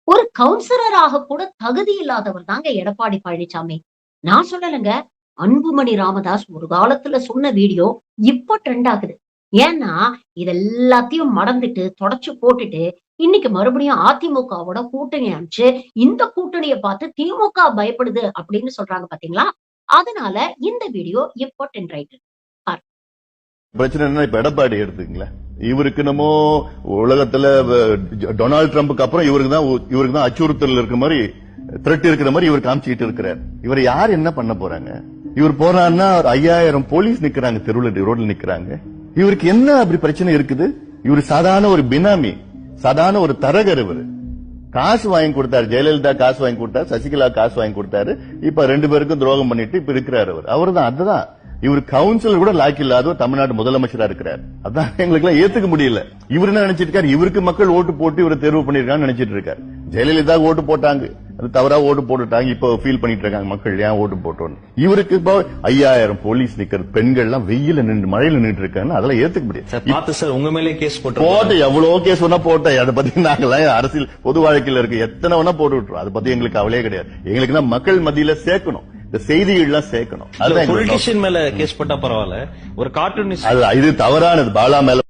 ஒரு கவுன்சிலராக கூட தகுதி இல்லாதவர் தாங்க எடப்பாடி பழனிசாமி. நான் சொல்லலங்க. அன்புமணி ராமதாஸ் ஒரு காலத்துல சொன்ன வீடியோ இப்ப ட்ரெண்ட் ஆகுது. ஏன்னா, இது எல்லாத்தையும் மறந்துட்டு, தொடச்சு போட்டுட்டு, இன்னைக்கு மறுபடியும் அதிமுகவோட கூட்டணி அமைச்சு, இந்த கூட்டணிய பார்த்து திமுக பயப்படுது அப்படின்னு சொல்றாங்க பாத்தீங்களா? அதனால இந்த வீடியோ இப்ப ட்ரெண்ட் ஆயிட்டு இருக்கு. பிரச்சனை என்ன, இப்ப எடப்பாடி எடுத்துங்களேன். இவருக்கு என்னமோ உலகத்துல டொனால்டு ட்ரம்புக்கு அப்புறம் இவருக்கு தான் அச்சுறுத்தல் இருக்க மாதிரி, த்ரெட் இருக்கிற மாதிரி இவர் காமிச்சிட்டு இருக்கிறார். இவர் யார் என்ன பண்ண போறாங்க? இவர் போறாருன்னா 5000 போலீஸ் நிக்கிறாங்க, தெருவில் ரோட்ல நிக்கிறாங்க. இவருக்கு என்ன அப்படி பிரச்சனை இருக்குது? இவர் சாதாரண ஒரு பினாமி, சாதாரண ஒரு தரகர். இவர் காசு வாங்கி கொடுத்தாரு, ஜெயலலிதா காசு வாங்கி கொடுத்தாரு, சசிகலா காசு வாங்கி கொடுத்தாரு. இப்ப 2 பேருக்கும் துரோகம் பண்ணிட்டு இப்ப இருக்கிறாரு. அவர்தான் அதுதான் இவர் கவுன்சிலர் கூட லாக் இல்லாத தமிழ்நாடு முதலமைச்சரா இருக்கிறார். அதான் எங்களுக்கு எல்லாம் ஏத்துக்க முடியல. இவர் என்ன நினைச்சிட்டு இருக்காரு? இவருக்கு மக்கள் ஓட்டு போட்டு இவரை தேர்வு பண்ணிருக்கான்னு நினைச்சிட்டு இருக்காரு. ஜெயலலிதா ஓட்டு போட்டாங்க, அது தவறா ஓட்டு போட்டுட்டாங்க. இப்ப ஃபீல் பண்ணிட்டு இருக்காங்க மக்கள் ஏன் ஓட்டு போட்டோன்னு. இவருக்கு இப்போ 5000 போலீஸ் நிக்கிறது, பெண்கள் எல்லாம் வெயில நின்று மழையில நின்று இருக்காங்க. அதெல்லாம் ஏத்துக்க முடியாது. சார் உங்க மேலே கேஸ் போட்டு எவ்வளவு கேஸ் வேணா போட்டேன். அதை பத்தி நாங்கெல்லாம் அரசியல் பொது வாழ்க்கையில இருக்கு, எத்தனை வேணா போட்டு விட்டுரும். அதை பத்தி எங்களுக்கு கவலையே கிடையாது. எங்களுக்கு மக்கள் மத்தியில சேர்க்கணும், இந்த செய்திகள்லாம் சேர்க்கணும். பொலிட்டிஷியன் மேல கேஸ் போட்டா பரவாயில்ல, ஒரு கார்ட்டூனிஸ்ட் இது தவறானது. பாலா மேல